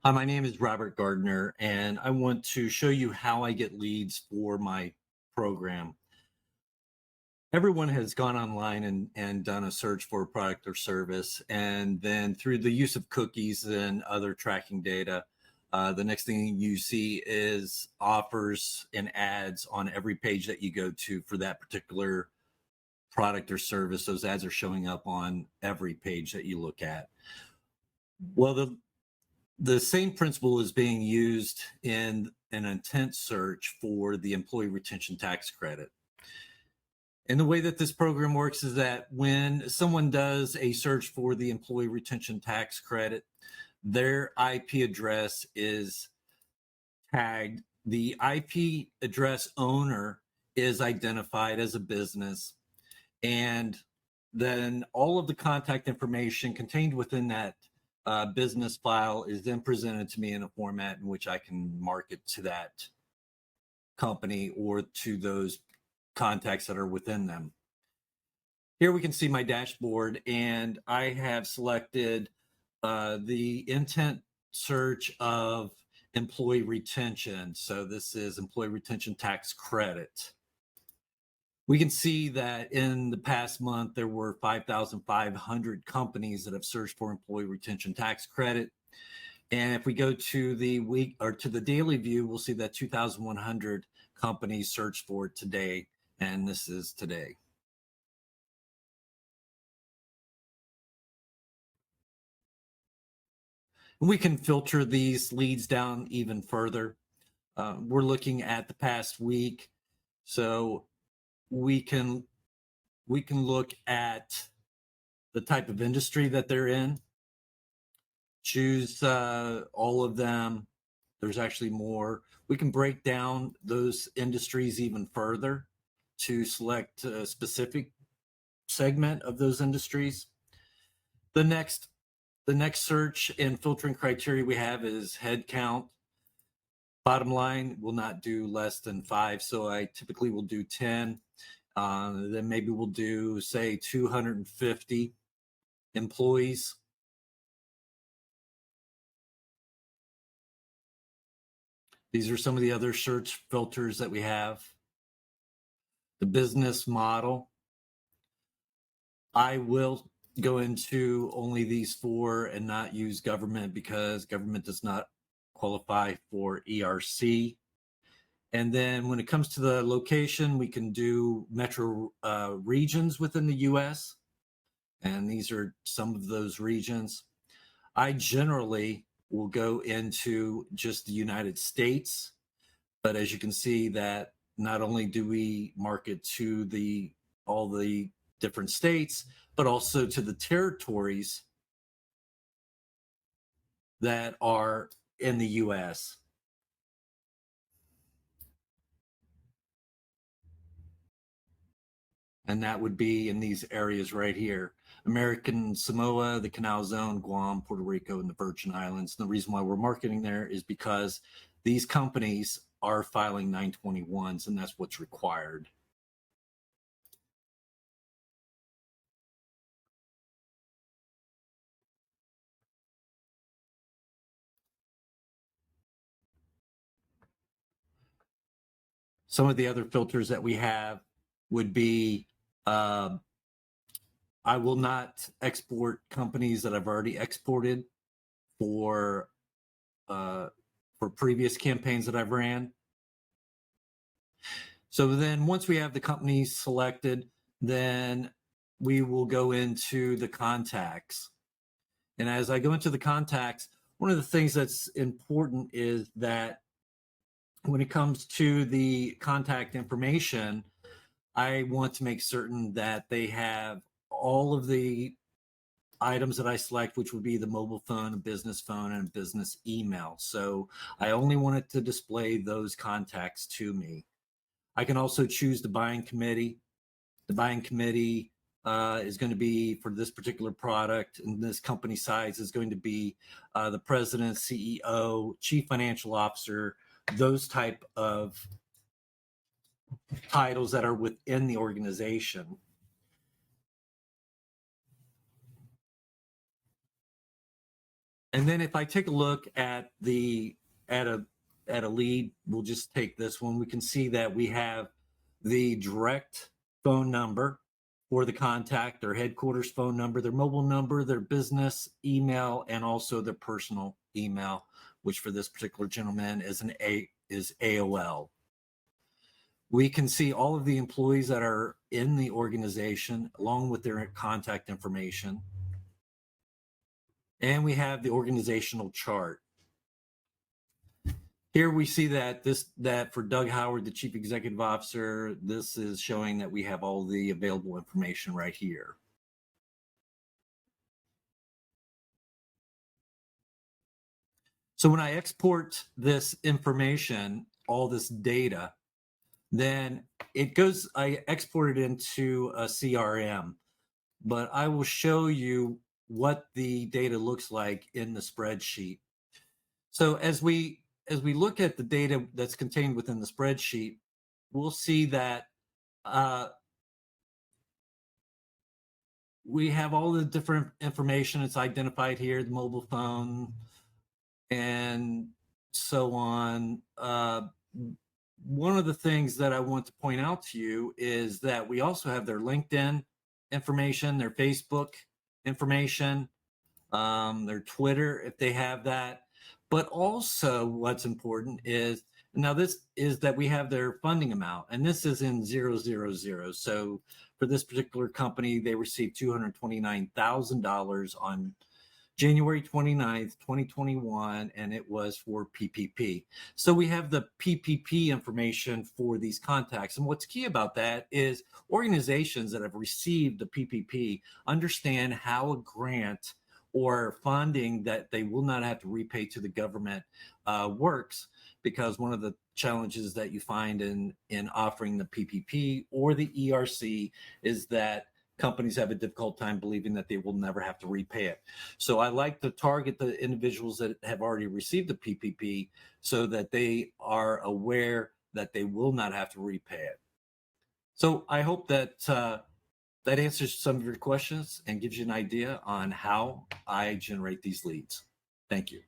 Hi, my name is Robert Gardner, and I want to show you how I get leads for my program. Everyone has gone online and done a search for a product or service, and then through the use of cookies and other tracking data, the next thing you see is offers and ads on every page that you go to for that particular product or service. Those ads are showing up on every page that you look at. Well, the same principle is being used in an intent search for the employee retention tax credit. And the way that this program works is that when someone does a search for the employee retention tax credit, their IP address is tagged. The IP address owner is identified as a business, and then all of the contact information contained within that business file is then presented to me in a format in which I can market to that company or to those contacts that are within them. Here we can see my dashboard, and I have selected the intent search of employee retention. So this is employee retention tax credit. We can see that in the past month, there were 5,500 companies that have searched for employee retention tax credit. And if we go to the week or to the daily view, we'll see that 2,100 companies searched for it today. And this is today. And we can filter these leads down even further. We're looking at the past week. So we can look at the type of industry that they're in, choose all of them. There's actually more. We can break down those industries even further to select a specific segment of those industries. The next search and filtering criteria we have is head count. Bottom line, will not do less than 5, so I typically will do 10. Then maybe we'll do, say, 250 employees. These are some of the other search filters that we have. The business model. I will go into only these 4 and not use government because government does not qualify for ERC. And then when it comes to the location, we can do metro regions within the US. And these are some of those regions. I generally will go into just the United States, but as you can see that not only do we market to all the different states, but also to the territories that are in the US. And that would be in these areas right here: American Samoa, the Canal Zone, Guam, Puerto Rico, and the Virgin Islands. And the reason why we're marketing there is because these companies are filing 921s, and that's what's required. Some of the other filters that we have would be I will not export companies that I've already exported for previous campaigns that I've ran. So then once we have the companies selected, then we will go into the contacts. And as I go into the contacts, one of the things that's important is that when it comes to the contact information, I want to make certain that they have all of the items that I select, which would be the mobile phone, a business phone, and a business email. So I only want it to display those contacts to me. I can also choose the buying committee. The buying committee is going to be for this particular product and this company size is going to be the president, CEO, chief financial officer, those type of titles that are within the organization. And then if I take a look at a lead, we'll just take this one. We can see that we have the direct phone number for the contact, their headquarters phone number, their mobile number, their business email, and also their personal email, which for this particular gentleman is AOL. We can see all of the employees that are in the organization along with their contact information. And we have the organizational chart. Here we see that for Doug Howard, the Chief Executive Officer, this is showing that we have all the available information right here. So when I export this information, all this data, then I export it into a CRM, but I will show you what the data looks like in the spreadsheet. So as we look at the data that's contained within the spreadsheet, we'll see that we have all the different information. It's identified here, the mobile phone, and so on. One of the things that I want to point out to you is that we also have their LinkedIn information, their Facebook information, their Twitter, if they have that. But also what's important is, now this is that we have their funding amount, and this is in 000. So for this particular company, they received $229,000 on January 29th, 2021, and it was for PPP. So we have the PPP information for these contacts. And what's key about that is organizations that have received the PPP understand how a grant or funding that they will not have to repay to the government works, because one of the challenges that you find in offering the PPP or the ERC is that companies have a difficult time believing that they will never have to repay it. So I like to target the individuals that have already received the PPP so that they are aware that they will not have to repay it. So I hope that that answers some of your questions and gives you an idea on how I generate these leads. Thank you.